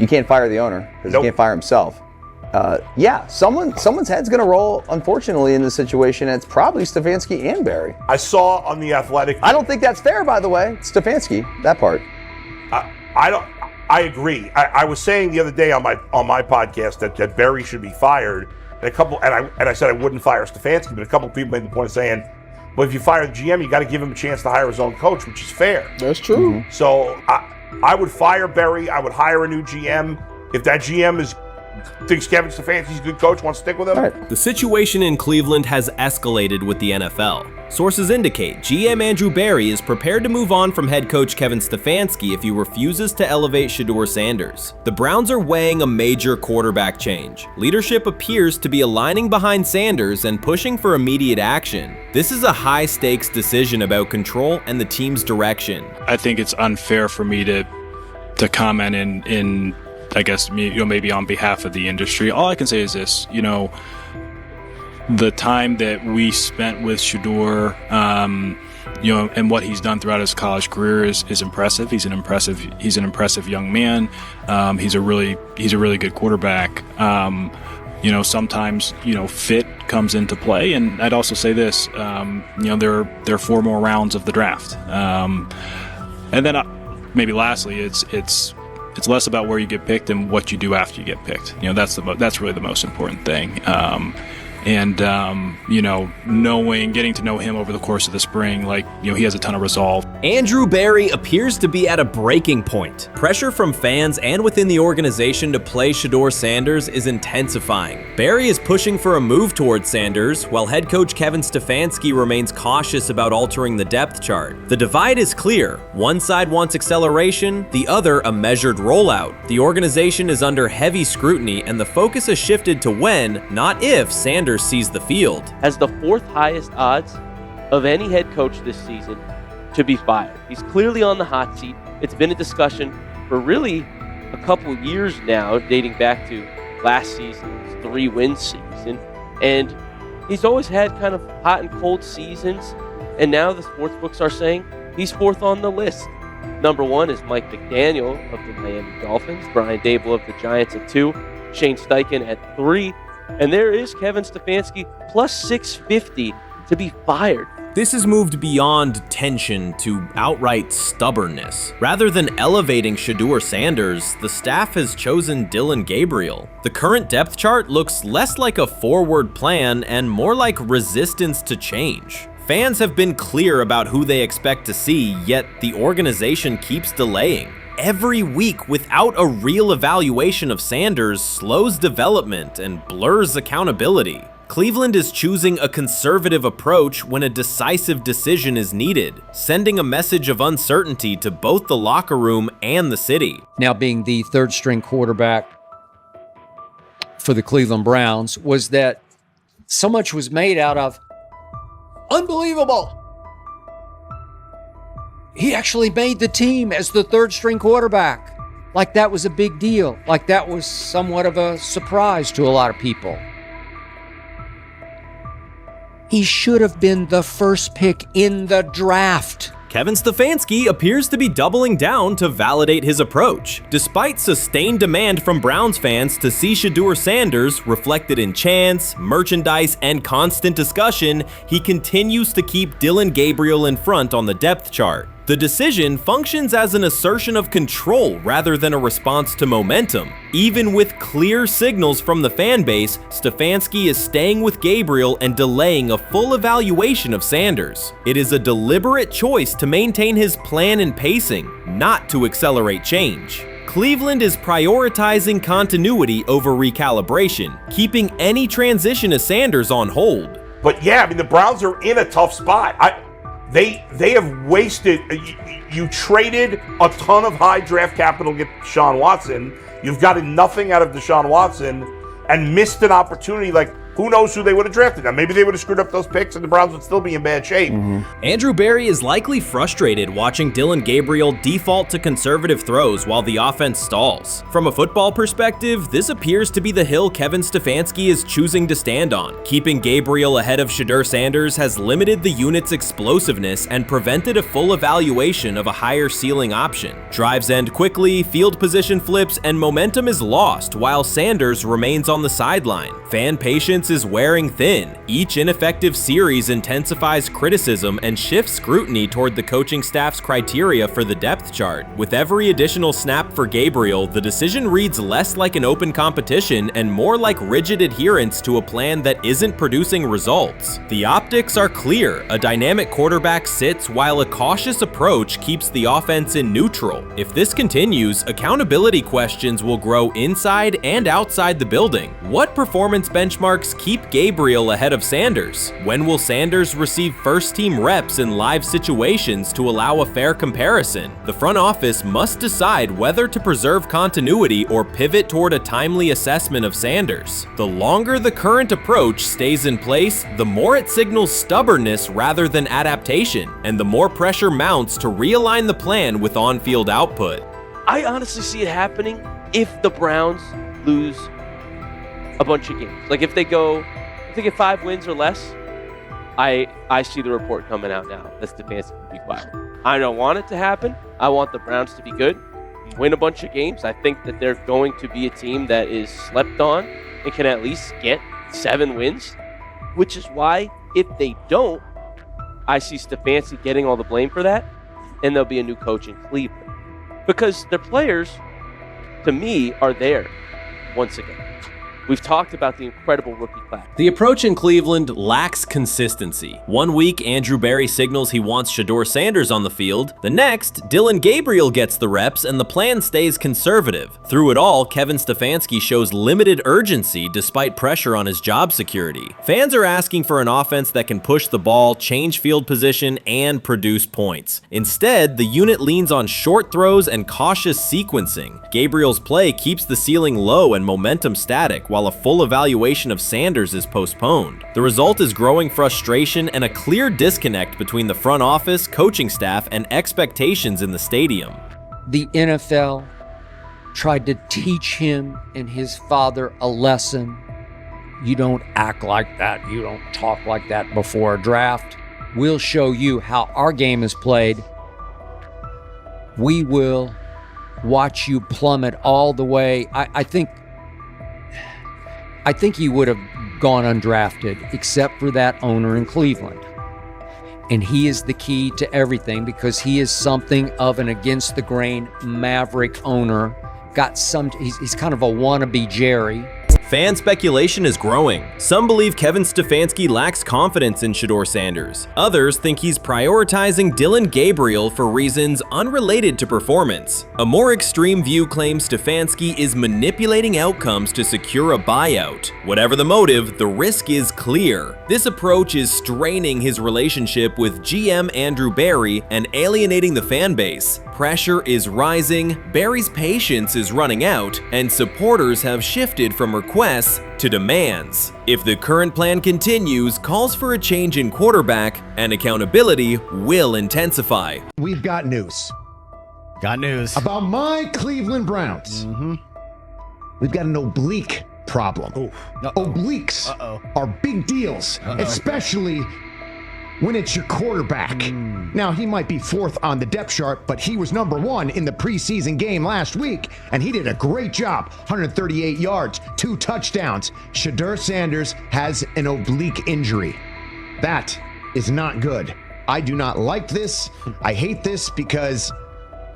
You can't fire the owner because Nope. he can't fire himself. Someone's head's going to roll, unfortunately, in this situation. And it's probably Stefanski and Barry. I saw on The Athletic. I don't think that's fair, by the way. Stefanski, that part. I agree. I was saying the other day on my podcast that Barry should be fired. And I said I wouldn't fire Stefanski, but a couple of people made the point of saying, well, if you fire the GM, you got to give him a chance to hire his own coach, which is fair. That's true. Mm-hmm. So I would fire Barry. I would hire a new GM. If that GM thinks Kevin Stefanski's a good coach, wants to stick with him. Right. The situation in Cleveland has escalated with the NFL. Sources indicate GM Andrew Barry is prepared to move on from head coach Kevin Stefanski if he refuses to elevate Shedeur Sanders. The Browns are weighing a major quarterback change. Leadership appears to be aligning behind Sanders and pushing for immediate action. This is a high-stakes decision about control and the team's direction. I think it's unfair for me to comment in I guess, maybe on behalf of the industry. All I can say is this, the time that we spent with Shedeur, and what he's done throughout his college career is impressive. He's an impressive young man. He's a really good quarterback. Sometimes, fit comes into play. And I'd also say this, there are 4 more rounds of the draft. And then maybe lastly, it's less about where you get picked and what you do after you get picked. That's really the most important thing. Getting to know him over the course of the spring, he has a ton of resolve. Andrew Barry appears to be at a breaking point. Pressure from fans and within the organization to play Shedeur Sanders is intensifying. Barry is pushing for a move towards Sanders, while head coach Kevin Stefanski remains cautious about altering the depth chart. The divide is clear. One side wants acceleration, the other a measured rollout. The organization is under heavy scrutiny, and the focus has shifted to when, not if, Sanders sees the field. Has the 4th highest odds of any head coach this season to be fired. He's clearly on the hot seat. It's been a discussion for really a couple of years now, dating back to last season's 3-win season. And he's always had kind of hot and cold seasons. And now the sports books are saying he's 4th on the list. Number 1 is Mike McDaniel of the Miami Dolphins, Brian Dable of the Giants at 2, Shane Steichen at 3, and there is Kevin Stefanski plus 650 to be fired. This has moved beyond tension to outright stubbornness. Rather than elevating Shedeur Sanders, the staff has chosen Dillon Gabriel. The current depth chart looks less like a forward plan and more like resistance to change. Fans have been clear about who they expect to see, yet the organization keeps delaying. Every week without a real evaluation of Sanders slows development and blurs accountability. Cleveland is choosing a conservative approach when a decisive decision is needed, sending a message of uncertainty to both the locker room and the city. Now being the 3rd-string quarterback for the Cleveland Browns, was that so much was made out of unbelievable. He actually made the team as the 3rd-string quarterback. Like that was a big deal. Like that was somewhat of a surprise to a lot of people. He should have been the first pick in the draft. Kevin Stefanski appears to be doubling down to validate his approach. Despite sustained demand from Browns fans to see Shedeur Sanders reflected in chants, merchandise, and constant discussion, he continues to keep Dillon Gabriel in front on the depth chart. The decision functions as an assertion of control rather than a response to momentum. Even with clear signals from the fan base, Stefanski is staying with Gabriel and delaying a full evaluation of Sanders. It is a deliberate choice to maintain his plan and pacing, not to accelerate change. Cleveland is prioritizing continuity over recalibration, keeping any transition to Sanders on hold. But yeah, I mean, the Browns are in a tough spot. They have wasted. You traded a ton of high draft capital to get Deshaun Watson. You've gotten nothing out of Deshaun Watson and missed an opportunity. Like, who knows who they would have drafted. Now, maybe they would have screwed up those picks and the Browns would still be in bad shape. Andrew Berry is likely frustrated watching Dillon Gabriel default to conservative throws while the offense stalls. From a football perspective, this appears to be the hill Kevin Stefanski is choosing to stand on. Keeping Gabriel ahead of Shedeur Sanders has limited the unit's explosiveness and prevented a full evaluation of a higher ceiling option. Drives end quickly, field position flips, and momentum is lost while Sanders remains on the sideline. Fan patience is wearing thin. Each ineffective series intensifies criticism and shifts scrutiny toward the coaching staff's criteria for the depth chart. With every additional snap for Gabriel, the decision reads less like an open competition and more like rigid adherence to a plan that isn't producing results. The optics are clear. A dynamic quarterback sits while a cautious approach keeps the offense in neutral. If this continues, accountability questions will grow inside and outside the building. What performance benchmarks keep Gabriel ahead of Sanders? When will Sanders receive first-team reps in live situations to allow a fair comparison? The front office must decide whether to preserve continuity or pivot toward a timely assessment of Sanders. The longer the current approach stays in place, the more it signals stubbornness rather than adaptation, and the more pressure mounts to realign the plan with on-field output. I honestly see it happening if the Browns lose a bunch of games. Like if they get 5 wins or less, I see the report coming out now that Stefanski will be fired. I don't want it to happen. I want the Browns to be good, win a bunch of games. I think that they're going to be a team that is slept on and can at least get 7 wins, which is why if they don't, I see Stefanski getting all the blame for that, and there'll be a new coach in Cleveland. Because their players, to me, are there once again. We've talked about the incredible rookie class. The approach in Cleveland lacks consistency. One week, Andrew Berry signals he wants Shedeur Sanders on the field. The next, Dillon Gabriel gets the reps and the plan stays conservative. Through it all, Kevin Stefanski shows limited urgency despite pressure on his job security. Fans are asking for an offense that can push the ball, change field position, and produce points. Instead, the unit leans on short throws and cautious sequencing. Gabriel's play keeps the ceiling low and momentum static, while a full evaluation of Sanders is postponed. The result is growing frustration and a clear disconnect between the front office, coaching staff, and expectations in the stadium. The NFL tried to teach him and his father a lesson. You don't act like that. You don't talk like that before a draft. We'll show you how our game is played. We will watch you plummet all the way. I think he would have gone undrafted except for that owner in Cleveland. And he is the key to everything because he is something of an against the grain maverick owner. He's kind of a wannabe Jerry. Fan speculation is growing. Some believe Kevin Stefanski lacks confidence in Shedeur Sanders. Others think he's prioritizing Dillon Gabriel for reasons unrelated to performance. A more extreme view claims Stefanski is manipulating outcomes to secure a buyout. Whatever the motive, the risk is clear. This approach is straining his relationship with GM Andrew Berry and alienating the fan base. Pressure is rising, Berry's patience is running out, and supporters have shifted from requests to demands. If the current plan continues, calls for a change in quarterback and accountability will intensify. We've got news. Got news. About my Cleveland Browns. We've got an oblique problem. Obliques are big deals, especially when it's your quarterback. Now, he might be 4th on the depth chart, but he was number 1 in the preseason game last week, and he did a great job. 138 yards, 2 touchdowns. Shedeur Sanders has an oblique injury. That is not good. I do not like this. I hate this because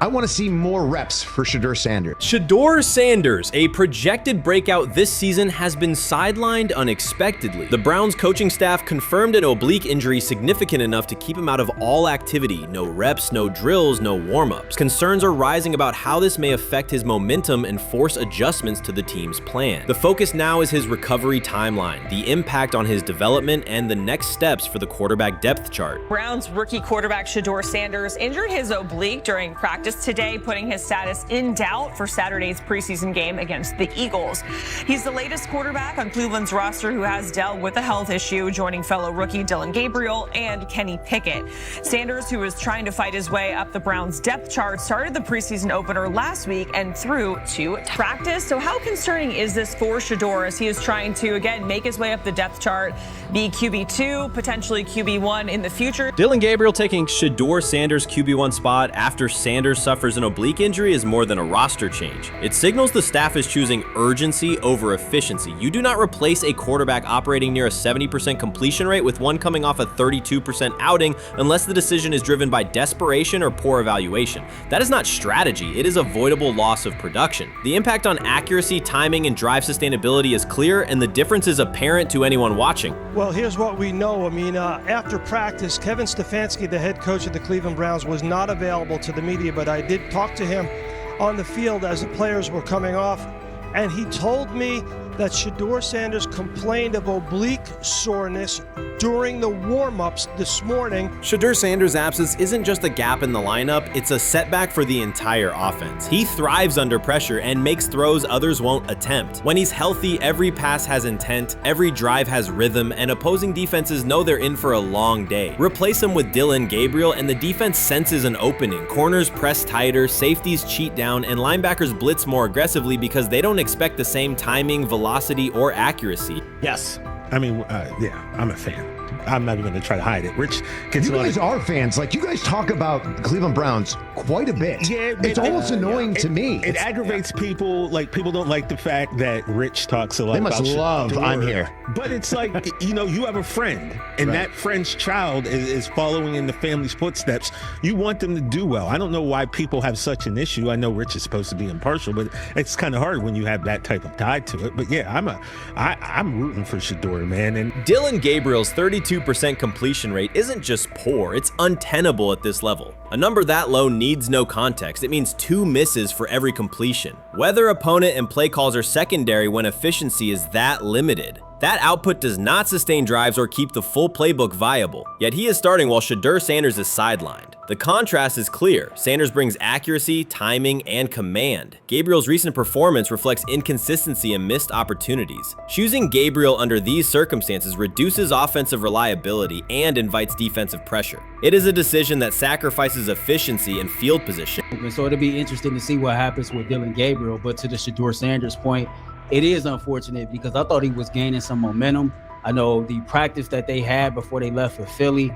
I want to see more reps for Shedeur Sanders. Shedeur Sanders, a projected breakout this season, has been sidelined unexpectedly. The Browns coaching staff confirmed an oblique injury significant enough to keep him out of all activity. No reps, no drills, no warm-ups. Concerns are rising about how this may affect his momentum and force adjustments to the team's plan. The focus now is his recovery timeline, the impact on his development, and the next steps for the quarterback depth chart. Browns rookie quarterback Shedeur Sanders injured his oblique during practice practice today, putting his status in doubt for Saturday's preseason game against the Eagles. He's the latest quarterback on Cleveland's roster who has dealt with a health issue, joining fellow rookie Dillon Gabriel and Kenny Pickett. Sanders, who is trying to fight his way up the Browns' depth chart, started the preseason opener last week and threw 2 practice. So how concerning is this for Shedeur as he is trying to, again, make his way up the depth chart, be QB2, potentially QB1 in the future? Dillon Gabriel taking Shedeur Sanders' QB1 spot after Sanders suffers an oblique injury is more than a roster change. It signals the staff is choosing urgency over efficiency. You do not replace a quarterback operating near a 70% completion rate with one coming off a 32% outing unless the decision is driven by desperation or poor evaluation. That is not strategy, it is avoidable loss of production. The impact on accuracy, timing, and drive sustainability is clear, and the difference is apparent to anyone watching. Well, here's what we know. I mean, after practice, Kevin Stefanski, the head coach of the Cleveland Browns, was not available to the media, but I did talk to him on the field as the players were coming off, and he told me that Shedeur Sanders complained of oblique soreness during the warm-ups this morning. Shedeur Sanders' absence isn't just a gap in the lineup, it's a setback for the entire offense. He thrives under pressure and makes throws others won't attempt. When he's healthy, every pass has intent, every drive has rhythm, and opposing defenses know they're in for a long day. Replace him with Dillon Gabriel and the defense senses an opening. Corners press tighter, safeties cheat down, and linebackers blitz more aggressively because they don't expect the same timing, velocity, or accuracy. Yes. I mean, yeah, I'm a fan. I'm not even going to try to hide it. Rich gets you guys are fans. Like, you guys talk about Cleveland Browns quite a bit. Yeah, it's almost annoying to me. It aggravates people. Like, people don't like the fact that Rich talks a lot about They must love Shedeur. I'm here. But it's like, you know, you have a friend, and that friend's child is following in the family's footsteps. You want them to do well. I don't know why people have such an issue. I know Rich is supposed to be impartial, but it's kind of hard when you have that type of tie to it. But yeah, I'm rooting for Shedeur, man. And Dillon Gabriel's 32% completion rate isn't just poor, it's untenable at this level. A number that low needs no context. It means 2 misses for every completion. Weather, opponent, and play calls are secondary when efficiency is that limited. That output does not sustain drives or keep the full playbook viable, yet he is starting while Shedeur Sanders is sidelined. The contrast is clear. Sanders brings accuracy, timing, and command. Gabriel's recent performance reflects inconsistency and missed opportunities. Choosing Gabriel under these circumstances reduces offensive reliability and invites defensive pressure. It is a decision that sacrifices efficiency and field position. So it'll be interesting to see what happens with Dillon Gabriel, but to the Shedeur Sanders point, it is unfortunate because I thought he was gaining some momentum. I know the practice that they had before they left for Philly,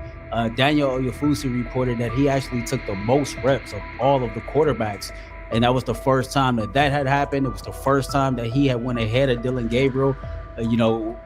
Daniel Oyefusi reported that he actually took the most reps of all of the quarterbacks. And that was the first time that had happened. It was the first time that he had went ahead of Dillon Gabriel,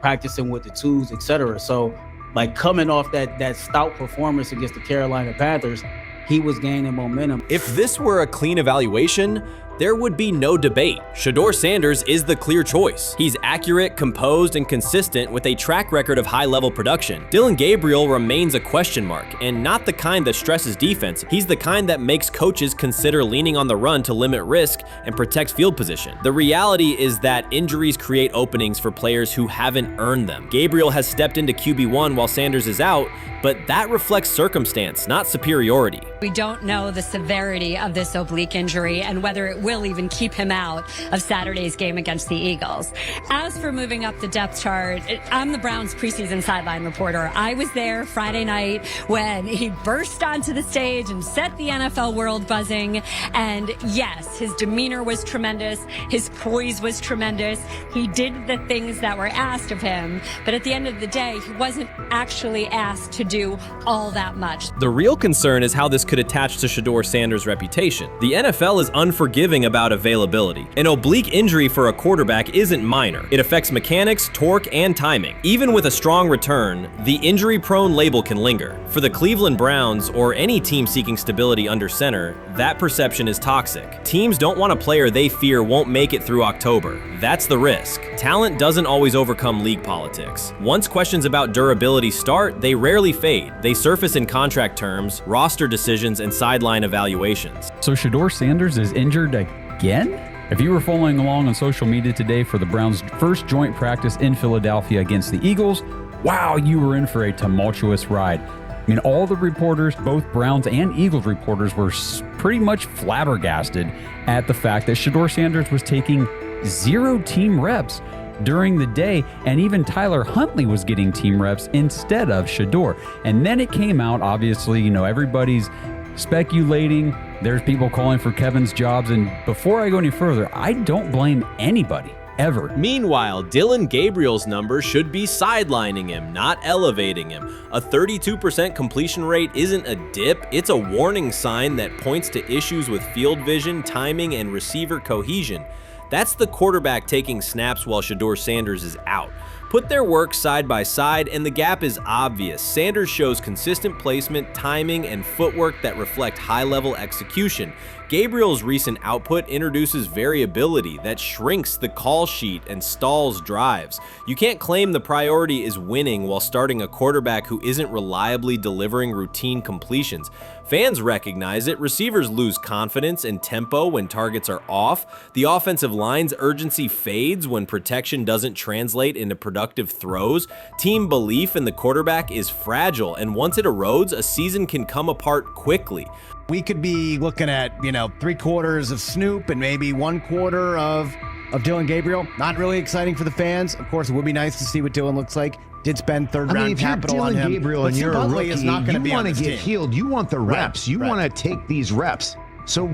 practicing with the twos, etc. So, like, coming off that stout performance against the Carolina Panthers, he was gaining momentum. If this were a clean evaluation, there would be no debate. Shedeur Sanders is the clear choice. He's accurate, composed, and consistent with a track record of high-level production. Dillon Gabriel remains a question mark, and not the kind that stresses defense. He's the kind that makes coaches consider leaning on the run to limit risk and protect field position. The reality is that injuries create openings for players who haven't earned them. Gabriel has stepped into QB1 while Sanders is out, but that reflects circumstance, not superiority. We don't know the severity of this oblique injury and whether it will even keep him out of Saturday's game against the Eagles. As for moving up the depth chart, I'm the Browns preseason sideline reporter. I was there Friday night when he burst onto the stage and set the NFL world buzzing. And yes, his demeanor was tremendous. His poise was tremendous. He did the things that were asked of him. But at the end of the day, he wasn't actually asked to do all that much. The real concern is how this could attach to Shedeur Sanders' reputation. The NFL is unforgiving about availability. An oblique injury for a quarterback isn't minor. It affects mechanics, torque, and timing. Even with a strong return, the injury-prone label can linger. For the Cleveland Browns, or any team seeking stability under center, that perception is toxic. Teams don't want a player they fear won't make it through October. That's the risk. Talent doesn't always overcome league politics. Once questions about durability start, they rarely fade. They surface in contract terms, roster decisions, and sideline evaluations. So Shedeur Sanders is injured again? If you were following along on social media today for the Browns' first joint practice in Philadelphia against the Eagles, wow, you were in for a tumultuous ride. I mean, all the reporters, both Browns and Eagles reporters, were pretty much flabbergasted at the fact that Shedeur Sanders was taking 0 team reps during the day, and even Tyler Huntley was getting team reps instead of Shedeur. And then it came out, obviously, everybody's speculating. There's people calling for Kevin's jobs. And before I go any further, I don't blame anybody. Ever. Meanwhile, Dillon Gabriel's number should be sidelining him, not elevating him. A 32% completion rate isn't a dip, it's a warning sign that points to issues with field vision, timing, and receiver cohesion. That's the quarterback taking snaps while Shedeur Sanders is out. Put their work side by side and the gap is obvious. Sanders shows consistent placement, timing, and footwork that reflect high-level execution. Gabriel's recent output introduces variability that shrinks the call sheet and stalls drives. You can't claim the priority is winning while starting a quarterback who isn't reliably delivering routine completions. Fans recognize it, receivers lose confidence and tempo when targets are off, the offensive line's urgency fades when protection doesn't translate into productive throws, team belief in the quarterback is fragile, and once it erodes, a season can come apart quickly. We could be looking at, 3/4 of Snoop and maybe 1/4 of Dillon Gabriel. Not really exciting for the fans. Of course, it would be nice to see what Dillon looks like. Did spend third-round capital on him. If you're Dillon Gabriel and you're a rookie, is not you be want to get healed. You want the reps. You want to take these reps. So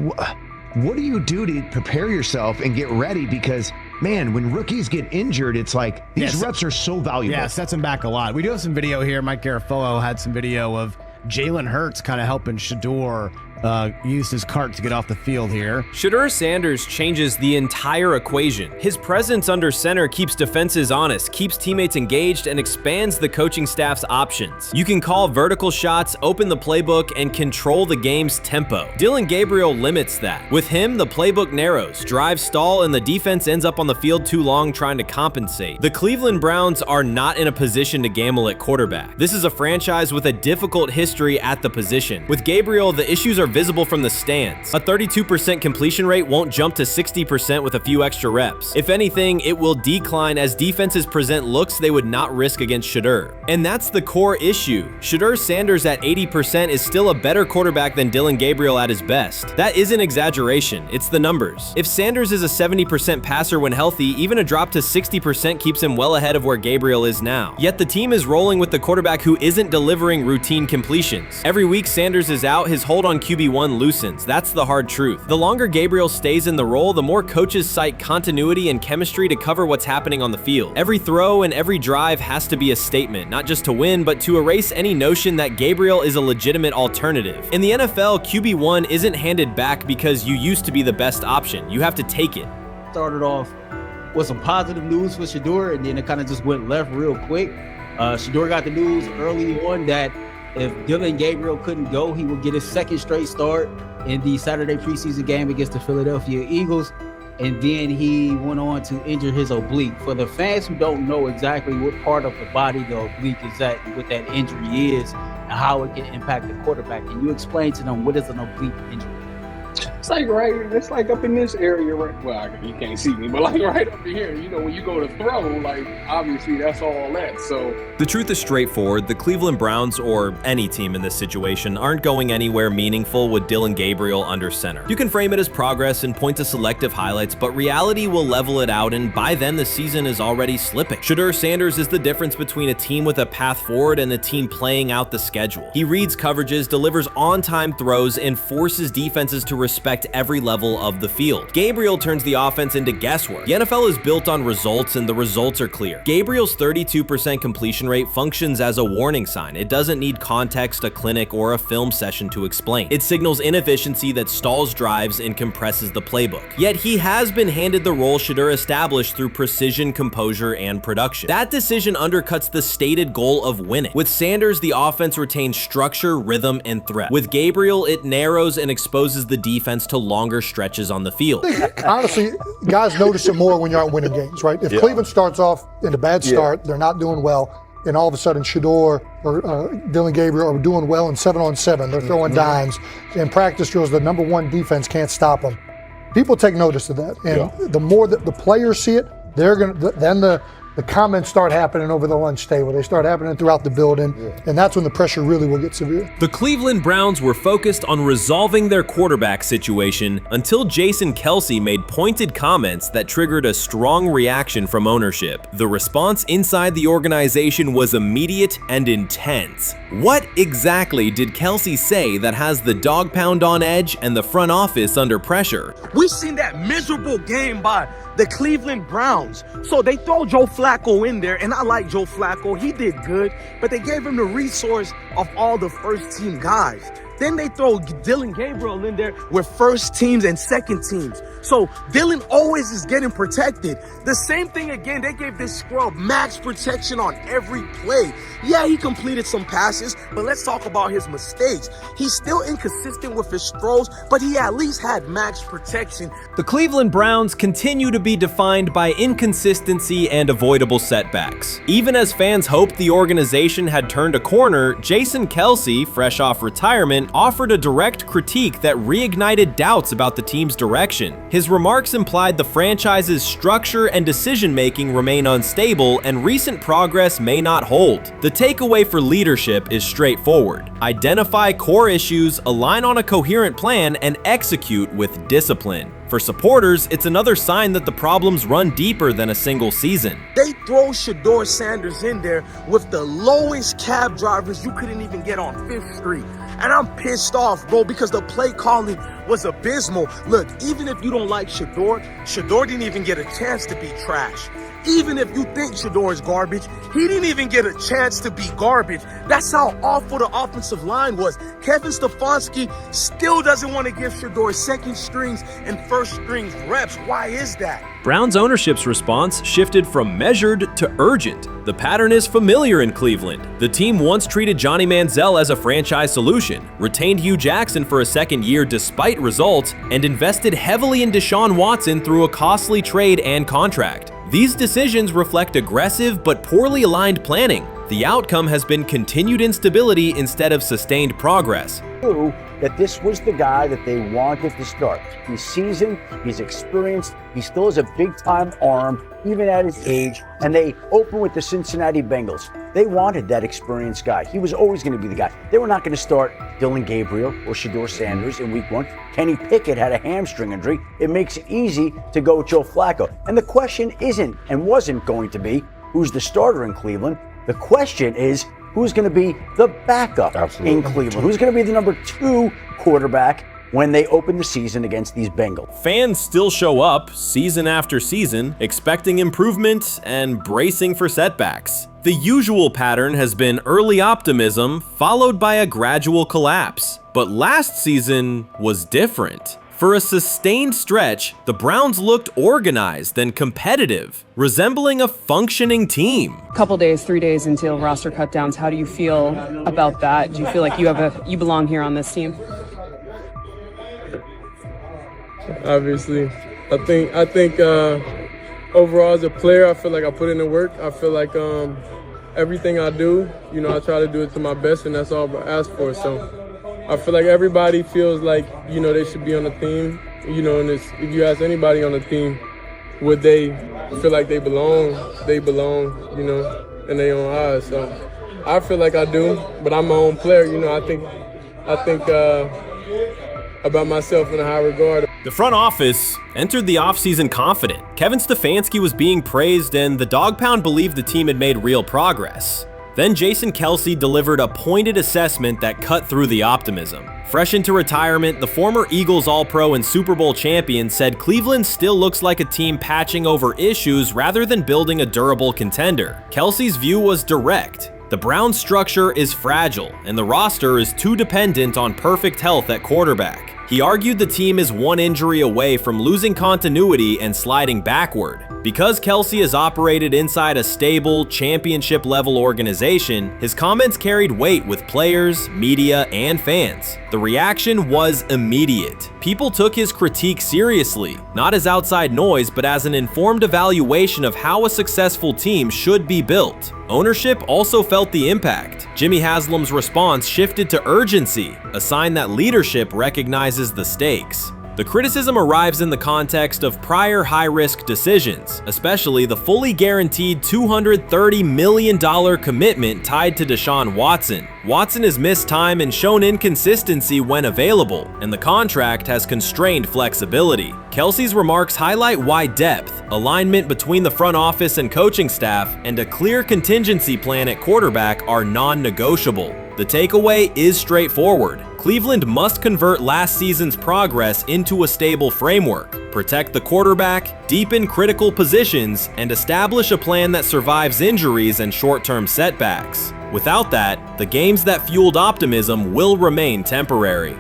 what do you do to prepare yourself and get ready? Because, man, when rookies get injured, it's like these reps are so valuable. Yeah, sets them back a lot. We do have some video here. Mike Garafolo had some video of Jalen Hurts kind of helping Shedeur use his cart to get off the field here. Shedeur Sanders changes the entire equation. His presence under center keeps defenses honest, keeps teammates engaged, and expands the coaching staff's options. You can call vertical shots, open the playbook, and control the game's tempo. Dillon Gabriel limits that. With him, the playbook narrows, drives stall, and the defense ends up on the field too long trying to compensate. The Cleveland Browns are not in a position to gamble at quarterback. This is a franchise with a difficult history at the position. With Gabriel, the issues are visible from the stands. A 32% completion rate won't jump to 60% with a few extra reps. If anything, it will decline as defenses present looks they would not risk against Shedeur. And that's the core issue. Shedeur Sanders at 80% is still a better quarterback than Dillon Gabriel at his best. That isn't exaggeration, it's the numbers. If Sanders is a 70% passer when healthy, even a drop to 60% keeps him well ahead of where Gabriel is now. Yet the team is rolling with the quarterback who isn't delivering routine completions. Every week Sanders is out, his hold on QB1 loosens. That's the hard truth. The longer Gabriel stays in the role, the more coaches cite continuity and chemistry to cover what's happening on the field. Every throw and every drive has to be a statement, not just to win, but to erase any notion that Gabriel is a legitimate alternative. In the NFL, QB1 isn't handed back because you used to be the best option. You have to take it. Started off with some positive news for Shedeur, and then it kind of just went left real quick. Shedeur got the news early on that if Dillon Gabriel couldn't go, he would get his second straight start in the Saturday preseason game against the Philadelphia Eagles. And then he went on to injure his oblique. For the fans who don't know exactly what part of the body the oblique is at and what that injury is and how it can impact the quarterback, can you explain to them what is an oblique injury? It's like up in this area, right? Well, you can't see me, but like right up in here, when you go to throw, like obviously that's all that. So the truth is straightforward. The Cleveland Browns, or any team in this situation, aren't going anywhere meaningful with Dillon Gabriel under center. You can frame it as progress and point to selective highlights, but reality will level it out, and by then the season is already slipping. Shedeur Sanders is the difference between a team with a path forward and a team playing out the schedule. He reads coverages, delivers on-time throws, and forces defenses to respect every level of the field. Gabriel turns the offense into guesswork. The NFL is built on results, and the results are clear. Gabriel's 32% completion rate functions as a warning sign. It doesn't need context, a clinic, or a film session to explain. It signals inefficiency that stalls drives and compresses the playbook. Yet he has been handed the role Shedeur established through precision, composure, and production. That decision undercuts the stated goal of winning. With Sanders, the offense retains structure, rhythm, and threat. With Gabriel, it narrows and exposes the defense to longer stretches on the field. Honestly, guys notice it more when you're out winning games, right? If Cleveland starts off in a bad start, they're not doing well, and all of a sudden Shedeur or Dillon Gabriel are doing well in 7-on-7, they're throwing dimes. In practice drills, the number one defense can't stop them. People take notice of that, and the more that the players see it, then the the comments start happening over the lunch table. They start happening throughout the building, and that's when the pressure really will get severe. The Cleveland Browns were focused on resolving their quarterback situation until Jason Kelce made pointed comments that triggered a strong reaction from ownership. The response inside the organization was immediate and intense. What exactly did Kelce say that has the dog pound on edge and the front office under pressure? We've seen that miserable game by the Cleveland Browns. So they throw Joe Flacco in there, and I like Joe Flacco. He did good, but they gave him the resource of all the first-team guys. Then they throw Dylan Gabriel in there with first teams and second teams. So Dylan always is getting protected. The same thing again, they gave this scrub max protection on every play. Yeah, he completed some passes, but let's talk about his mistakes. He's still inconsistent with his throws, but he at least had max protection. The Cleveland Browns continue to be defined by inconsistency and avoidable setbacks. Even as fans hoped the organization had turned a corner, Jason Kelce, fresh off retirement, offered a direct critique that reignited doubts about the team's direction. His remarks implied the franchise's structure and decision-making remain unstable and recent progress may not hold. The takeaway for leadership is straightforward. Identify core issues, align on a coherent plan, and execute with discipline. For supporters, it's another sign that the problems run deeper than a single season. They throw Shedeur Sanders in there with the lowest cab drivers you couldn't even get on 5th Street. And I'm pissed off, bro, because the play calling was abysmal. Look, even if you don't like Shedeur didn't even get a chance to be trash. Even if you think Shedeur is garbage, he didn't even get a chance to be garbage. That's how awful the offensive line was. Kevin Stefanski still doesn't want to give Shedeur second strings and first strings reps. Why is that? Browns ownership's response shifted from measured to urgent. The pattern is familiar in Cleveland. The team once treated Johnny Manziel as a franchise solution, retained Hugh Jackson for a second year despite results, and invested heavily in Deshaun Watson through a costly trade and contract. These decisions reflect aggressive but poorly aligned planning. The outcome has been continued instability instead of sustained progress. That this was the guy that they wanted to start. He's seasoned, he's experienced, he still has a big-time arm, even at his age, and they open with the Cincinnati Bengals. They wanted that experienced guy. He was always going to be the guy. They were not going to start Dylan Gabriel or Shedeur Sanders in week 1. Kenny Pickett had a hamstring injury. It makes it easy to go with Joe Flacco. And the question isn't and wasn't going to be who's the starter in Cleveland. The question is, who's going to be the backup in Cleveland? Who's going to be the number 2 quarterback when they open the season against these Bengals? Fans still show up season after season, expecting improvement and bracing for setbacks. The usual pattern has been early optimism followed by a gradual collapse. But last season was different. For a sustained stretch, the Browns looked organized and competitive, resembling a functioning team. Couple days, 3 days until roster cutdowns, how do you feel about that? Do you feel like you belong here on this team? Obviously, I think overall as a player, I feel like I put in the work. I feel like everything I do, I try to do it to my best, and that's all I ask for. So I feel like everybody feels like, they should be on the team, and if you ask anybody on the team, would they feel like they belong, in their own eyes. So I feel like I do, but I'm my own player, I think about myself in a high regard. The front office entered the offseason confident. Kevin Stefanski was being praised and the Dog Pound believed the team had made real progress. Then Jason Kelce delivered a pointed assessment that cut through the optimism. Fresh into retirement, the former Eagles All-Pro and Super Bowl champion said Cleveland still looks like a team patching over issues rather than building a durable contender. Kelce's view was direct. The Browns' structure is fragile, and the roster is too dependent on perfect health at quarterback. He argued the team is one injury away from losing continuity and sliding backward. Because Kelce has operated inside a stable, championship-level organization, his comments carried weight with players, media, and fans. The reaction was immediate. People took his critique seriously, not as outside noise, but as an informed evaluation of how a successful team should be built. Ownership also felt the impact. Jimmy Haslam's response shifted to urgency, a sign that leadership recognizes the stakes. The criticism arrives in the context of prior high-risk decisions, especially the fully guaranteed $230 million commitment tied to Deshaun Watson. Watson has missed time and shown inconsistency when available, and the contract has constrained flexibility. Kelce's remarks highlight why depth, alignment between the front office and coaching staff, and a clear contingency plan at quarterback are non-negotiable. The takeaway is straightforward. Cleveland must convert last season's progress into a stable framework, protect the quarterback, deepen critical positions, and establish a plan that survives injuries and short-term setbacks. Without that, the games that fueled optimism will remain temporary.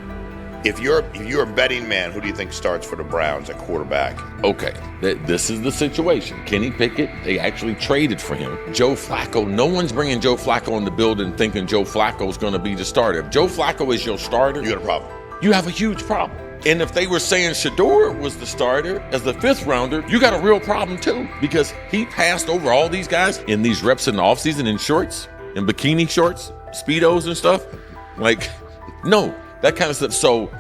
If you're a betting man, who do you think starts for the Browns at quarterback? Okay, this is the situation. Kenny Pickett, they actually traded for him. Joe Flacco, no one's bringing Joe Flacco in the building thinking Joe Flacco's going to be the starter. If Joe Flacco is your starter, you got a problem. You have a huge problem. And if they were saying Shedeur was the starter as the 5th rounder, you got a real problem too, because he passed over all these guys in these reps in the offseason in shorts, in bikini shorts, Speedos and stuff. Like, no. That kind of stuff. So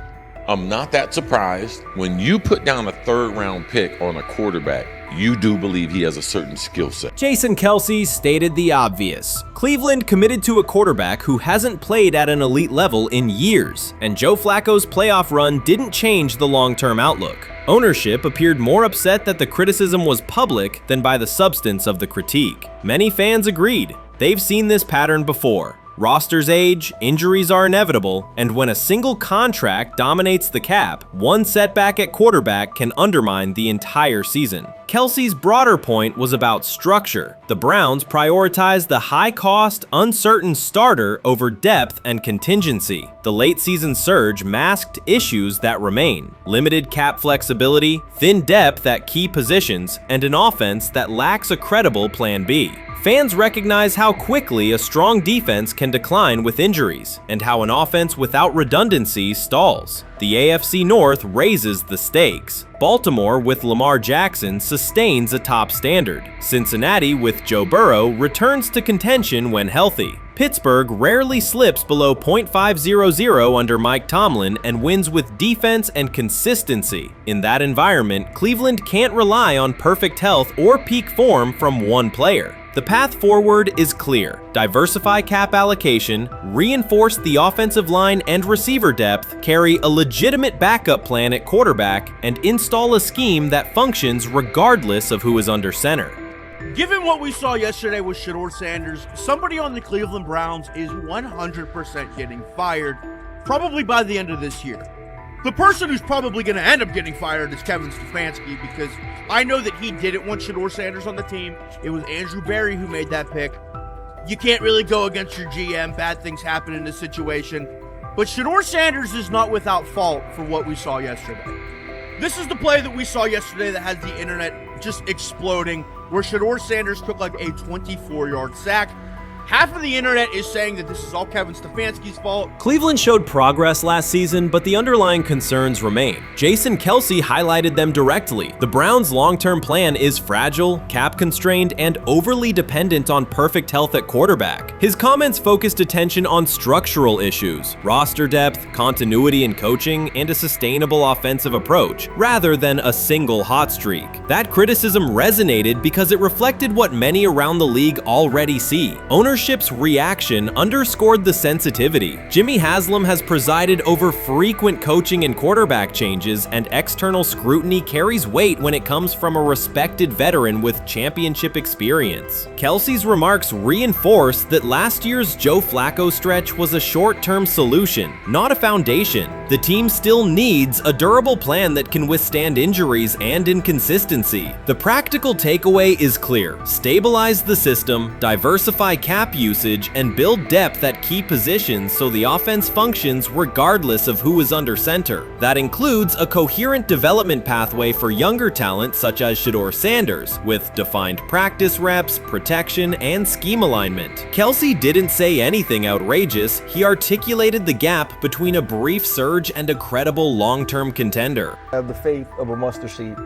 I'm not that surprised. When you put down a 3rd round pick on a quarterback, you do believe he has a certain skill set. Jason Kelce stated the obvious. Cleveland committed to a quarterback who hasn't played at an elite level in years, and Joe Flacco's playoff run didn't change the long-term outlook. Ownership appeared more upset that the criticism was public than by the substance of the critique. Many fans agreed. They've seen this pattern before. Rosters age, injuries are inevitable, and when a single contract dominates the cap, one setback at quarterback can undermine the entire season. Kelce's broader point was about structure. The Browns prioritized the high-cost, uncertain starter over depth and contingency. The late-season surge masked issues that remain: limited cap flexibility, thin depth at key positions, and an offense that lacks a credible Plan B. Fans recognize how quickly a strong defense can decline with injuries, and how an offense without redundancy stalls. The AFC North raises the stakes. Baltimore with Lamar Jackson sustains a top standard. Cincinnati with Joe Burrow returns to contention when healthy. Pittsburgh rarely slips below .500 under Mike Tomlin and wins with defense and consistency. In that environment, Cleveland can't rely on perfect health or peak form from one player. The path forward is clear. Diversify cap allocation, reinforce the offensive line and receiver depth, carry a legitimate backup plan at quarterback, and install a scheme that functions regardless of who is under center. Given what we saw yesterday with Shedeur Sanders, somebody on the Cleveland Browns is 100% getting fired, probably by the end of this year. The person who's probably going to end up getting fired is Kevin Stefanski, because I know that he didn't want Shedeur Sanders on the team. It was Andrew Berry who made that pick. You can't really go against your GM. Bad things happen in this situation. But Shedeur Sanders is not without fault for what we saw yesterday. This is the play that we saw yesterday that has the internet just exploding, where Shedeur Sanders took like a 24-yard sack. Half of the internet is saying that this is all Kevin Stefanski's fault. Cleveland showed progress last season, but the underlying concerns remain. Jason Kelce highlighted them directly. The Browns' long-term plan is fragile, cap-constrained, and overly dependent on perfect health at quarterback. His comments focused attention on structural issues, roster depth, continuity in coaching, and a sustainable offensive approach, rather than a single hot streak. That criticism resonated because it reflected what many around the league already see. Ownership's reaction underscored the sensitivity. Jimmy Haslam has presided over frequent coaching and quarterback changes, and external scrutiny carries weight when it comes from a respected veteran with championship experience. Kelce's remarks reinforce that last year's Joe Flacco stretch was a short-term solution, not a foundation. The team still needs a durable plan that can withstand injuries and inconsistency. The practical takeaway is clear: stabilize the system, diversify cap usage, and build depth at key positions so the offense functions regardless of who is under center. That includes a coherent development pathway for younger talent such as Shedeur Sanders, with defined practice reps, protection, and scheme alignment. Kelce didn't say anything outrageous. He articulated the gap between a brief surge and a credible long-term contender. I have the faith of a mustard seed.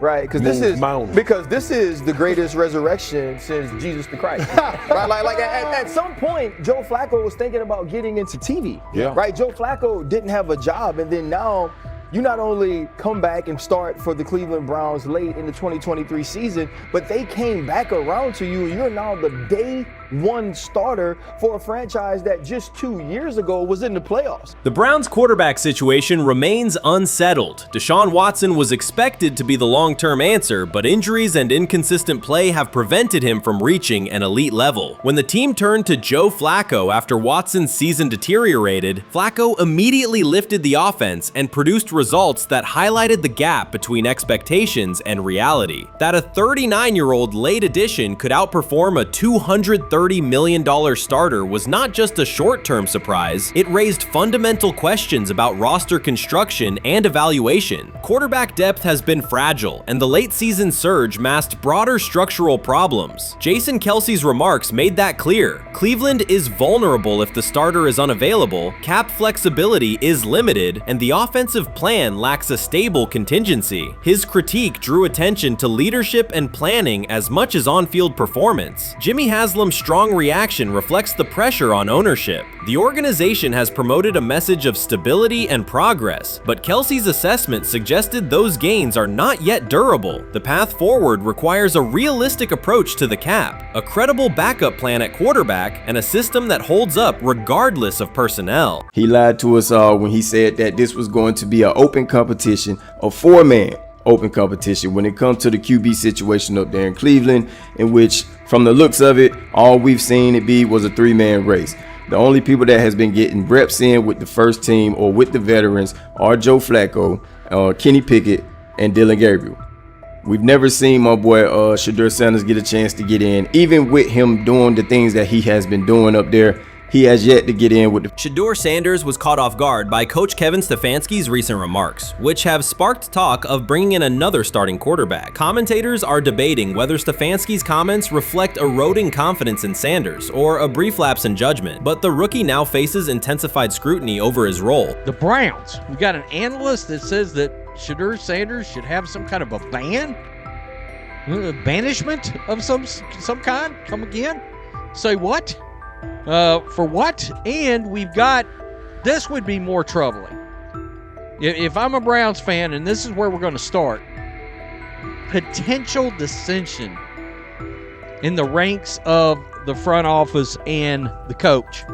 Right, because this is the greatest resurrection since Jesus the Christ. Right, like at some point, Joe Flacco was thinking about getting into TV. Yeah. Right, Joe Flacco didn't have a job, and then now you not only come back and start for the Cleveland Browns late in the 2023 season, but they came back around to you. You're now the day one starter for a franchise that just 2 years ago was in the playoffs. The Browns quarterback situation remains unsettled. Deshaun Watson was expected to be the long-term answer, but injuries and inconsistent play have prevented him from reaching an elite level. When the team turned to Joe Flacco after Watson's season deteriorated, Flacco immediately lifted the offense and produced results that highlighted the gap between expectations and reality. That a 39-year-old late addition could outperform a $230 million starter was not just a short-term surprise, it raised fundamental questions about roster construction and evaluation. Quarterback depth has been fragile, and the late-season surge masked broader structural problems. Jason Kelce's remarks made that clear. Cleveland is vulnerable if the starter is unavailable, cap flexibility is limited, and the offensive plan lacks a stable contingency. His critique drew attention to leadership and planning as much as on-field performance. Jimmy Haslam's strong reaction reflects the pressure on ownership. The organization has promoted a message of stability and progress, but Kelce's assessment suggested those gains are not yet durable. The path forward requires a realistic approach to the cap, a credible backup plan at quarterback, and a system that holds up regardless of personnel. He lied to us all when he said that this was going to be an open competition, a four-man open competition when it comes to the QB situation up there in Cleveland, in which, from the looks of it, all we've seen it be was a three-man race. The only people that has been getting reps in with the first team or with the veterans are Joe Flacco, Kenny Pickett, and Dylan Gabriel. We've never seen my boy Shedeur Sanders get a chance to get in. Even with him doing the things that he has been doing up there, he has yet to get in with the... Shedeur Sanders was caught off guard by Coach Kevin Stefanski's recent remarks, which have sparked talk of bringing in another starting quarterback. Commentators are debating whether Stefanski's comments reflect eroding confidence in Sanders or a brief lapse in judgment, but the rookie now faces intensified scrutiny over his role. The Browns, we got an analyst that says that Shedeur Sanders should have some kind of a ban? Banishment of some kind? Come again? Say what? For what? And we've got, this would be more troubling. If I'm a Browns fan, and this is where we're going to start, potential dissension in the ranks of the front office and the coach.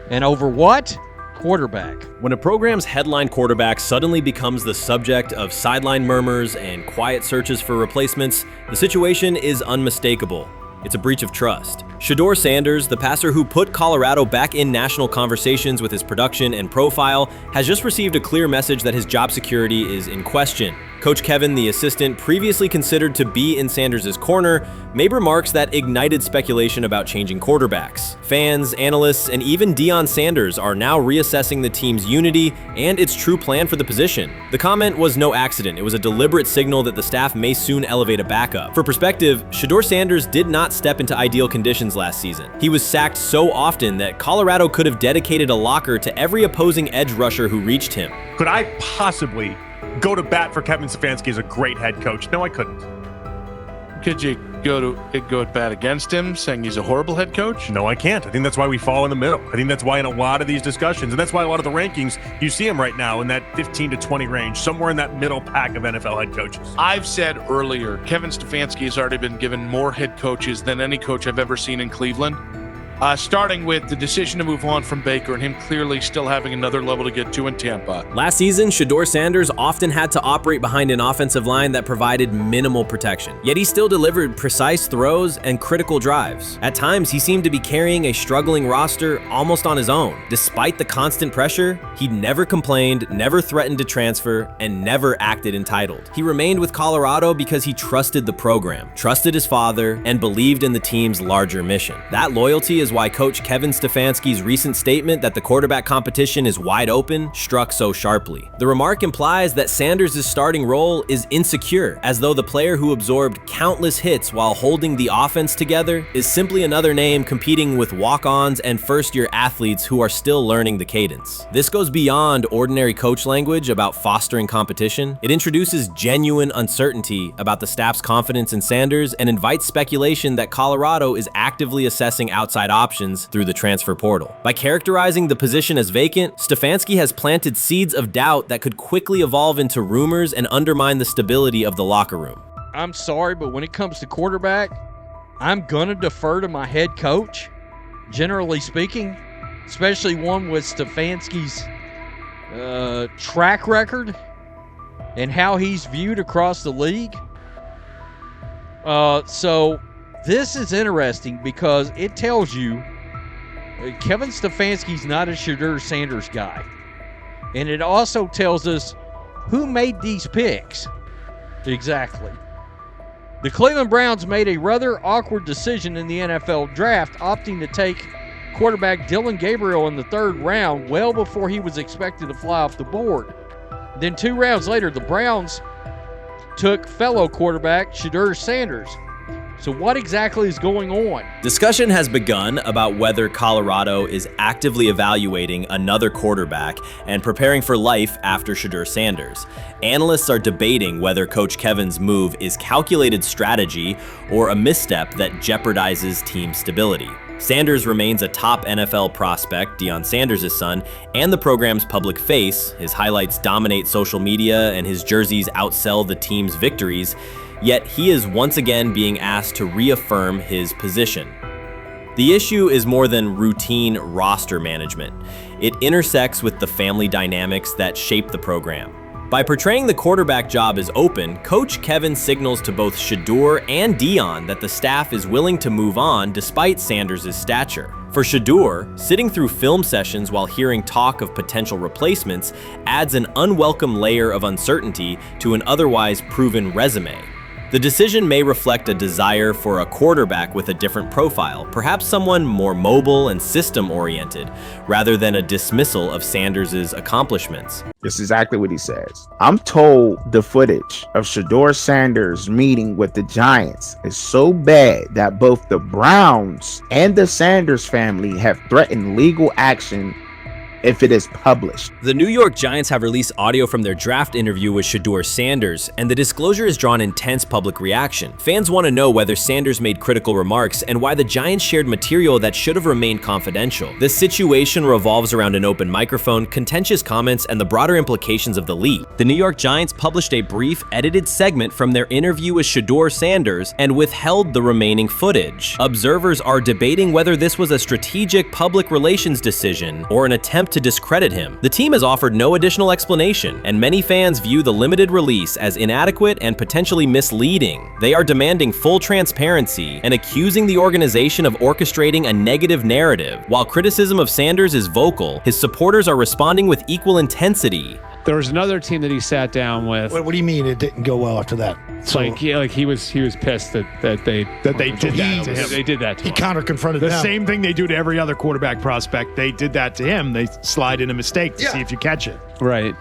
And over what? Quarterback. When a program's headline quarterback suddenly becomes the subject of sideline murmurs and quiet searches for replacements, the situation is unmistakable. It's a breach of trust. Shedeur Sanders, the passer who put Colorado back in national conversations with his production and profile, has just received a clear message that his job security is in question. Coach Kevin, the assistant previously considered to be in Sanders' corner, made remarks that ignited speculation about changing quarterbacks. Fans, analysts, and even Deion Sanders are now reassessing the team's unity and its true plan for the position. The comment was no accident. It was a deliberate signal that the staff may soon elevate a backup. For perspective, Shedeur Sanders did not step into ideal conditions last season. He was sacked so often that Colorado could have dedicated a locker to every opposing edge rusher who reached him. Could I possibly go to bat for Kevin Stefanski as a great head coach? No, I couldn't. Could you go at bat against him, saying he's a horrible head coach? No, I can't. I think that's why we fall in the middle. I think that's why in a lot of these discussions, and that's why a lot of the rankings, you see him right now in that 15 to 20 range, somewhere in that middle pack of NFL head coaches. I've said earlier, Kevin Stefanski has already been given more head coaches than any coach I've ever seen in Cleveland. Starting with the decision to move on from Baker and him clearly still having another level to get to in Tampa. Last season, Shedeur Sanders often had to operate behind an offensive line that provided minimal protection, yet he still delivered precise throws and critical drives. At times, he seemed to be carrying a struggling roster almost on his own. Despite the constant pressure, he never complained, never threatened to transfer, and never acted entitled. He remained with Colorado because he trusted the program, trusted his father, and believed in the team's larger mission. That loyalty is why Coach Kevin Stefanski's recent statement that the quarterback competition is wide open struck so sharply. The remark implies that Sanders' starting role is insecure, as though the player who absorbed countless hits while holding the offense together is simply another name competing with walk-ons and first-year athletes who are still learning the cadence. This goes beyond ordinary coach language about fostering competition. It introduces genuine uncertainty about the staff's confidence in Sanders and invites speculation that Colorado is actively assessing outside options through the transfer portal. By characterizing the position as vacant, Stefanski has planted seeds of doubt that could quickly evolve into rumors and undermine the stability of the locker room. I'm sorry, but when it comes to quarterback, I'm going to defer to my head coach, generally speaking, especially one with Stefanski's track record and how he's viewed across the league. So this is interesting because it tells you Kevin Stefanski's not a Shedeur Sanders guy. And it also tells us who made these picks. Exactly. The Cleveland Browns made a rather awkward decision in the NFL draft, opting to take quarterback Dillon Gabriel in the 3rd round, well before he was expected to fly off the board. Then 2 rounds later, the Browns took fellow quarterback Shedeur Sanders. So what exactly is going on? Discussion has begun about whether Colorado is actively evaluating another quarterback and preparing for life after Shedeur Sanders. Analysts are debating whether Coach Kevin's move is calculated strategy or a misstep that jeopardizes team stability. Sanders remains a top NFL prospect, Deion Sanders' son, and the program's public face. His highlights dominate social media and his jerseys outsell the team's victories, yet he is once again being asked to reaffirm his position. The issue is more than routine roster management. It intersects with the family dynamics that shape the program. By portraying the quarterback job as open, Coach Kevin signals to both Shedeur and Deion that the staff is willing to move on despite Sanders' stature. For Shedeur, sitting through film sessions while hearing talk of potential replacements adds an unwelcome layer of uncertainty to an otherwise proven resume. The decision may reflect a desire for a quarterback with a different profile, perhaps someone more mobile and system-oriented, rather than a dismissal of Sanders' accomplishments. That's exactly what he says. I'm told the footage of Shedeur Sanders meeting with the Giants is so bad that both the Browns and the Sanders family have threatened legal action if it is published. The New York Giants have released audio from their draft interview with Shedeur Sanders, and the disclosure has drawn intense public reaction. Fans want to know whether Sanders made critical remarks and why the Giants shared material that should have remained confidential. The situation revolves around an open microphone, contentious comments, and the broader implications of the league. The New York Giants published a brief, edited segment from their interview with Shedeur Sanders and withheld the remaining footage. Observers are debating whether this was a strategic public relations decision or an attempt to discredit him. The team has offered no additional explanation, and many fans view the limited release as inadequate and potentially misleading. They are demanding full transparency and accusing the organization of orchestrating a negative narrative. While criticism of Sanders is vocal, his supporters are responding with equal intensity. There was another team that he sat down with. What do you mean it didn't go well after that? So, he was pissed that they did that to him. They did that to him. He counter-confronted the them. same thing they do to every other quarterback prospect. They did that to him. They slide in a mistake to see if you catch it. Right.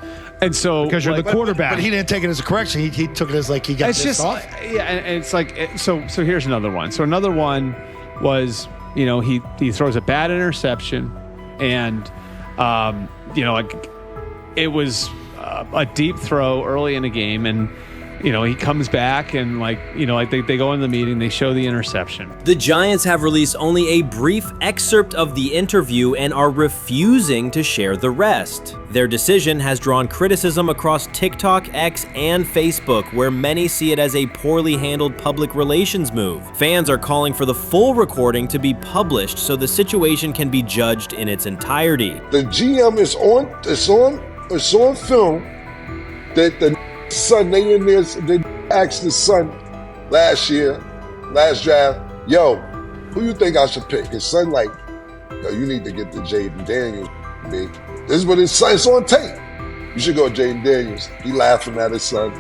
And so because you're the quarterback. But he didn't take it as a correction. He took it as like he got pissed off. Yeah, and it's like so here's another one. So another one was, he throws a bad interception, and it was a deep throw early in the game, and he comes back and they go in the meeting, they show the interception. The Giants have released only a brief excerpt of the interview and are refusing to share the rest. Their decision has drawn criticism across TikTok, X, and Facebook, where many see it as a poorly handled public relations move. Fans are calling for the full recording to be published so the situation can be judged in its entirety. The GM is on film that the son, they asked the son last draft, who you think I should pick? His son you need to get the Jaden Daniels, big. This is what his son, it's on tape. You should go Jaden Daniels. He laughing at his son.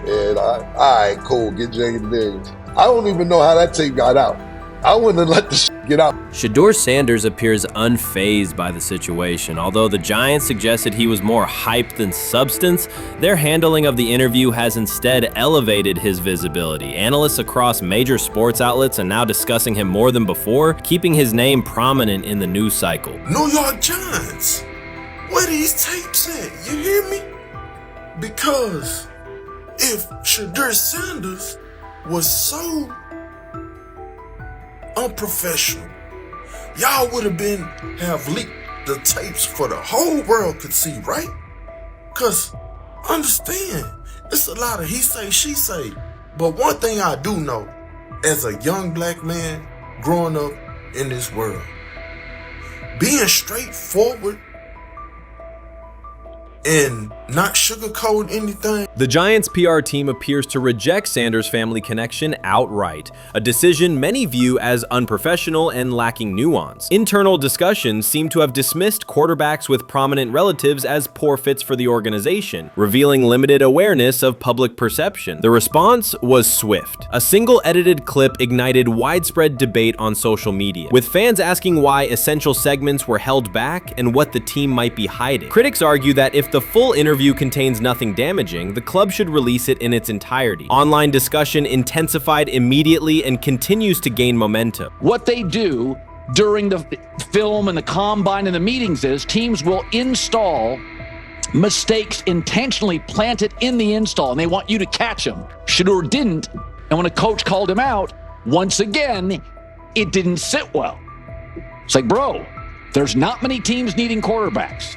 And all right, cool, get Jaden Daniels. I don't even know how that tape got out. I wouldn't have let the get out. Shedeur Sanders appears unfazed by the situation. Although the Giants suggested he was more hype than substance, their handling of the interview has instead elevated his visibility. Analysts across major sports outlets are now discussing him more than before, keeping his name prominent in the news cycle. New York Giants, where these tapes at? You hear me? Because if Shedeur Sanders was so unprofessional, y'all would have leaked the tapes for the whole world could see, right? Cause understand, it's a lot of he say, she say. But one thing I do know, as a young black man growing up in this world, being straightforward and not sugarcoat anything. The Giants' PR team appears to reject Sanders' family connection outright, a decision many view as unprofessional and lacking nuance. Internal discussions seem to have dismissed quarterbacks with prominent relatives as poor fits for the organization, revealing limited awareness of public perception. The response was swift. A single edited clip ignited widespread debate on social media, with fans asking why essential segments were held back and what the team might be hiding. Critics argue that if the full interview contains nothing damaging, the club should release it in its entirety. Online discussion intensified immediately and continues to gain momentum. What they do during the film and the combine and the meetings is teams will install mistakes intentionally planted in the install, and they want you to catch them. Shedeur didn't, and when a coach called him out, once again, it didn't sit well. It's like, bro, there's not many teams needing quarterbacks,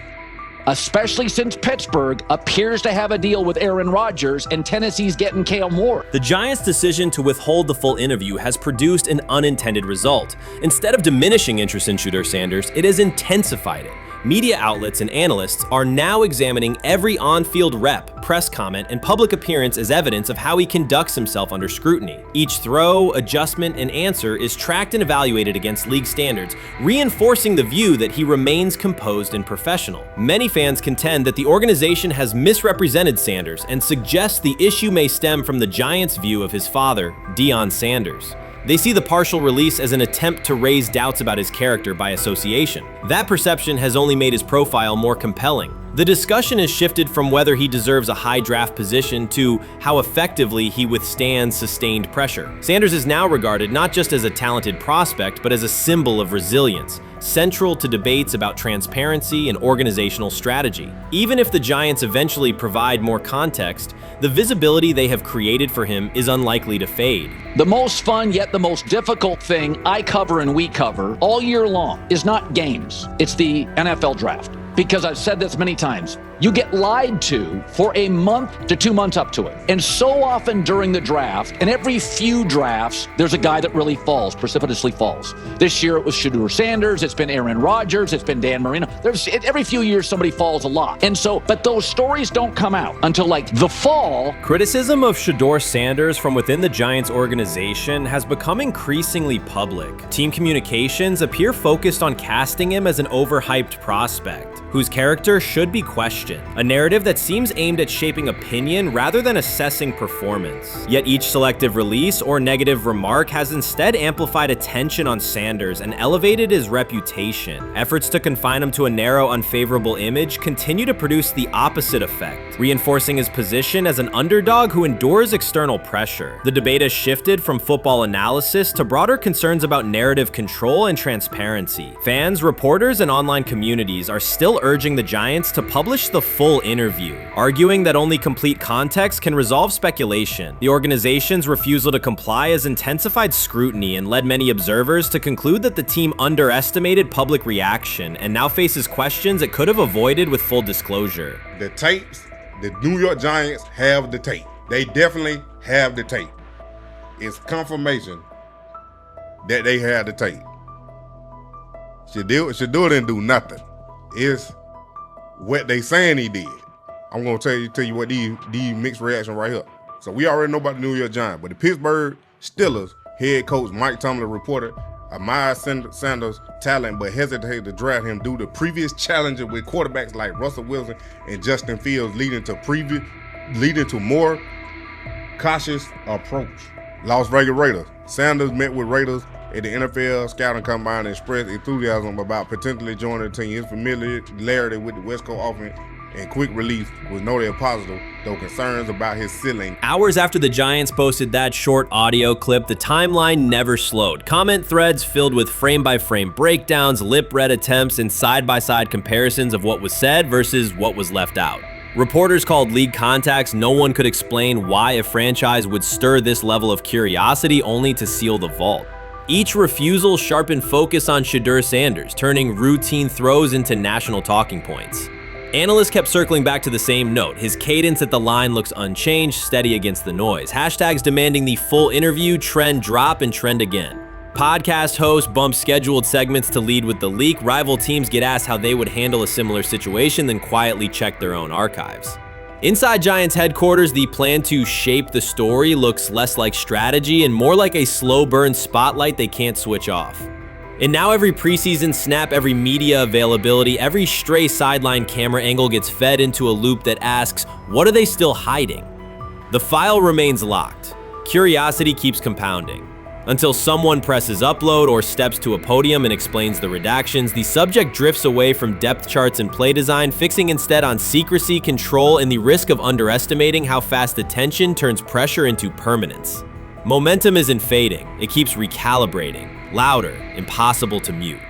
especially since Pittsburgh appears to have a deal with Aaron Rodgers and Tennessee's getting Kale Moore. The Giants' decision to withhold the full interview has produced an unintended result. Instead of diminishing interest in Shedeur Sanders, it has intensified it. Media outlets and analysts are now examining every on-field rep, press comment, and public appearance as evidence of how he conducts himself under scrutiny. Each throw, adjustment, and answer is tracked and evaluated against league standards, reinforcing the view that he remains composed and professional. Many fans contend that the organization has misrepresented Sanders and suggest the issue may stem from the Giants' view of his father, Deion Sanders. They see the partial release as an attempt to raise doubts about his character by association. That perception has only made his profile more compelling. The discussion has shifted from whether he deserves a high draft position to how effectively he withstands sustained pressure. Sanders is now regarded not just as a talented prospect, but as a symbol of resilience, central to debates about transparency and organizational strategy. Even if the Giants eventually provide more context, the visibility they have created for him is unlikely to fade. The most fun yet the most difficult thing I cover and we cover all year long is not games. It's the NFL draft. Because I've said this many times, you get lied to for a month to 2 months up to it. And so often during the draft, and every few drafts, there's a guy that really falls, precipitously falls. This year it was Shedeur Sanders, it's been Aaron Rodgers, it's been Dan Marino. Every few years somebody falls a lot. And so, but those stories don't come out until like the fall. Criticism of Shedeur Sanders from within the Giants organization has become increasingly public. Team communications appear focused on casting him as an overhyped prospect, whose character should be questioned, a narrative that seems aimed at shaping opinion rather than assessing performance. Yet each selective release or negative remark has instead amplified attention on Sanders and elevated his reputation. Efforts to confine him to a narrow, unfavorable image continue to produce the opposite effect, reinforcing his position as an underdog who endures external pressure. The debate has shifted from football analysis to broader concerns about narrative control and transparency. Fans, reporters, and online communities are still urging the Giants to publish the full interview, arguing that only complete context can resolve speculation. The organization's refusal to comply has intensified scrutiny and led many observers to conclude that the team underestimated public reaction and now faces questions it could have avoided with full disclosure. The tapes, the New York Giants have the tape. They definitely have the tape. It's confirmation that they had the tape. Shedeur didn't do nothing. It's what they saying he did. I'm gonna tell you what these mixed reaction right here. So we already know about the New York Giants, but the Pittsburgh Steelers head coach Mike Tomlin reported admired Sanders' talent, but hesitated to draft him due to previous challenges with quarterbacks like Russell Wilson and Justin Fields, leading to more cautious approach. Las Vegas Raiders. Sanders met with Raiders at the NFL scouting combine and expressed enthusiasm about potentially joining the team. His familiarity with the West Coast offense and quick release was noted positive, though concerns about his ceiling. Hours after the Giants posted that short audio clip, the timeline never slowed. Comment threads filled with frame-by-frame breakdowns, lip-read attempts, and side-by-side comparisons of what was said versus what was left out. Reporters called league contacts. No one could explain why a franchise would stir this level of curiosity only to seal the vault. Each refusal sharpened focus on Shedeur Sanders, turning routine throws into national talking points. Analysts kept circling back to the same note. His cadence at the line looks unchanged, steady against the noise. Hashtags demanding the full interview, trend drop, and trend again. Podcast hosts bump scheduled segments to lead with the leak. Rival teams get asked how they would handle a similar situation, then quietly check their own archives. Inside Giants headquarters, the plan to shape the story looks less like strategy and more like a slow burn spotlight they can't switch off. And now every preseason snap, every media availability, every stray sideline camera angle gets fed into a loop that asks, what are they still hiding? The file remains locked. Curiosity keeps compounding. Until someone presses upload or steps to a podium and explains the redactions, the subject drifts away from depth charts and play design, fixing instead on secrecy, control, and the risk of underestimating how fast attention turns pressure into permanence. Momentum isn't fading, it keeps recalibrating, louder, impossible to mute.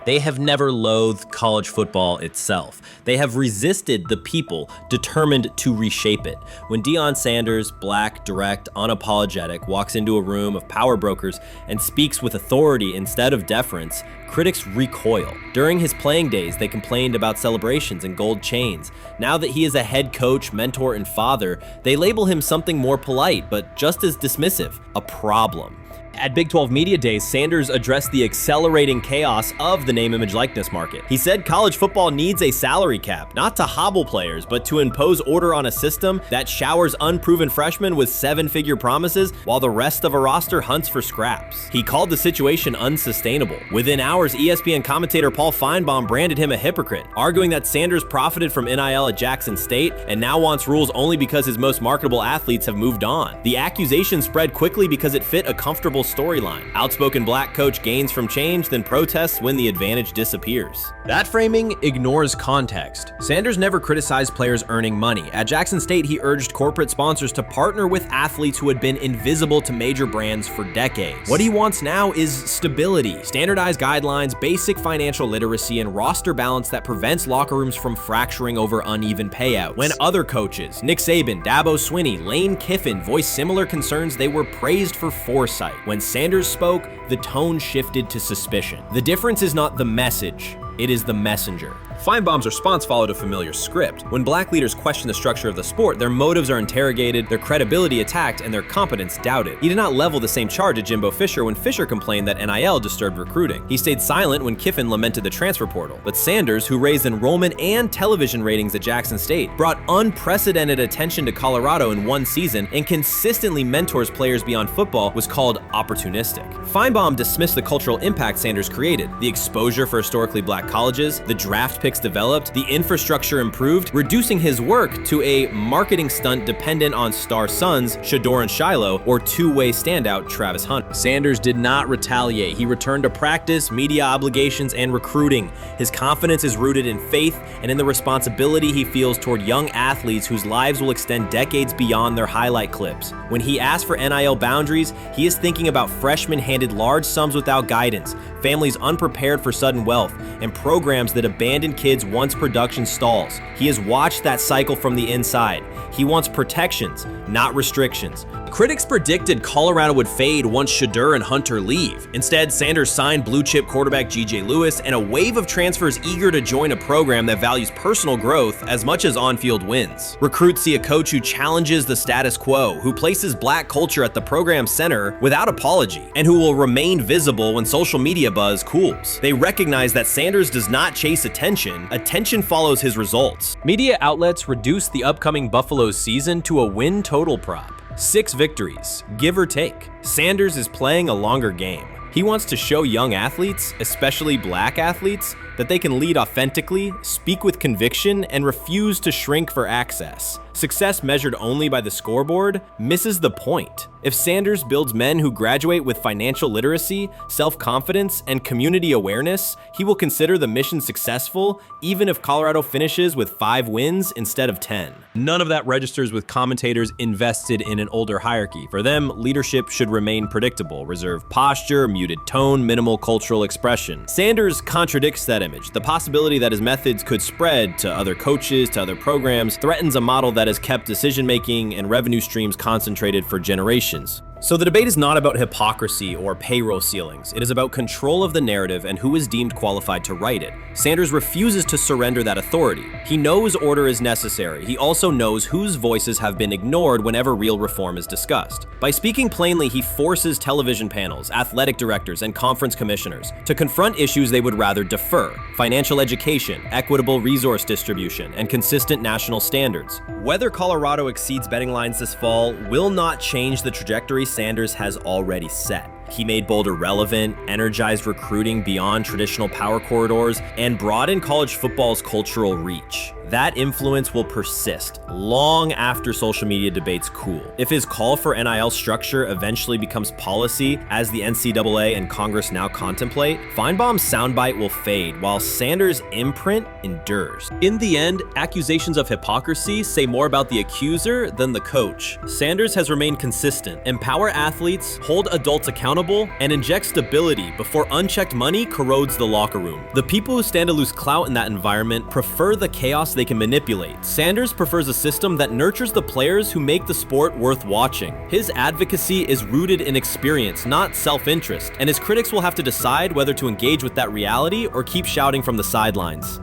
They have never loathed college football itself. They have resisted the people determined to reshape it. When Deion Sanders, black, direct, unapologetic, walks into a room of power brokers and speaks with authority instead of deference, critics recoil. During his playing days, they complained about celebrations and gold chains. Now that he is a head coach, mentor, and father, they label him something more polite, but just as dismissive, a problem. At Big 12 Media Days, Sanders addressed the accelerating chaos of the name, image, likeness market. He said college football needs a salary cap, not to hobble players, but to impose order on a system that showers unproven freshmen with seven-figure promises while the rest of a roster hunts for scraps. He called the situation unsustainable. Within hours, ESPN commentator Paul Feinbaum branded him a hypocrite, arguing that Sanders profited from NIL at Jackson State and now wants rules only because his most marketable athletes have moved on. The accusation spread quickly because it fit a comfortable storyline. Outspoken black coach gains from change, then protests when the advantage disappears. That framing ignores context. Sanders never criticized players earning money. At Jackson State, he urged corporate sponsors to partner with athletes who had been invisible to major brands for decades. What he wants now is stability, standardized guidelines, basic financial literacy, and roster balance that prevents locker rooms from fracturing over uneven payouts. When other coaches, Nick Saban, Dabo Swinney, Lane Kiffin, voiced similar concerns, they were praised for foresight. When Sanders spoke, the tone shifted to suspicion. The difference is not the message, it is the messenger. Feinbaum's response followed a familiar script. When black leaders question the structure of the sport, their motives are interrogated, their credibility attacked, and their competence doubted. He did not level the same charge at Jimbo Fisher when Fisher complained that NIL disturbed recruiting. He stayed silent when Kiffin lamented the transfer portal. But Sanders, who raised enrollment and television ratings at Jackson State, brought unprecedented attention to Colorado in one season and consistently mentors players beyond football, was called opportunistic. Feinbaum dismissed the cultural impact Sanders created, the exposure for historically black colleges, the draft pick developed, the infrastructure improved, reducing his work to a marketing stunt dependent on star sons Shedeur and Shiloh or two-way standout Travis Hunter. Sanders did not retaliate. He returned to practice, media obligations, and recruiting. His confidence is rooted in faith and in the responsibility he feels toward young athletes whose lives will extend decades beyond their highlight clips. When he asks for NIL boundaries, he is thinking about freshmen handed large sums without guidance, families unprepared for sudden wealth, and programs that abandon kids once production stalls. He has watched that cycle from the inside. He wants protections, not restrictions. Critics predicted Colorado would fade once Shedeur and Hunter leave. Instead, Sanders signed blue-chip quarterback G.J. Lewis and a wave of transfers eager to join a program that values personal growth as much as on-field wins. Recruits see a coach who challenges the status quo, who places black culture at the program's center without apology, and who will remain visible when social media buzz cools. They recognize that Sanders does not chase attention. Attention follows his results. Media outlets reduce the upcoming Buffaloes season to a win total prop. 6 victories, give or take. Sanders is playing a longer game. He wants to show young athletes, especially black athletes, that they can lead authentically, speak with conviction, and refuse to shrink for access. Success measured only by the scoreboard misses the point. If Sanders builds men who graduate with financial literacy, self-confidence, and community awareness, he will consider the mission successful, even if Colorado finishes with 5 wins instead of 10. None of that registers with commentators invested in an older hierarchy. For them, leadership should remain predictable, reserved posture, muted tone, minimal cultural expression. Sanders contradicts that image. The possibility that his methods could spread to other coaches, to other programs, threatens a model that has kept decision-making and revenue streams concentrated for generations. So the debate is not about hypocrisy or payroll ceilings. It is about control of the narrative and who is deemed qualified to write it. Sanders refuses to surrender that authority. He knows order is necessary. He also knows whose voices have been ignored whenever real reform is discussed. By speaking plainly, he forces television panels, athletic directors, and conference commissioners to confront issues they would rather defer: financial education, equitable resource distribution, and consistent national standards. Whether Colorado exceeds betting lines this fall will not change the trajectory Sanders has already set. He made Boulder relevant, energized recruiting beyond traditional power corridors, and broadened college football's cultural reach. That influence will persist long after social media debates cool. If his call for NIL structure eventually becomes policy, as the NCAA and Congress now contemplate, Feinbaum's soundbite will fade, while Sanders' imprint endures. In the end, accusations of hypocrisy say more about the accuser than the coach. Sanders has remained consistent: empower athletes, hold adults accountable, and inject stability before unchecked money corrodes the locker room. The people who stand to lose clout in that environment prefer the chaos they can manipulate. Sanders prefers a system that nurtures the players who make the sport worth watching. His advocacy is rooted in experience, not self-interest, and his critics will have to decide whether to engage with that reality or keep shouting from the sidelines.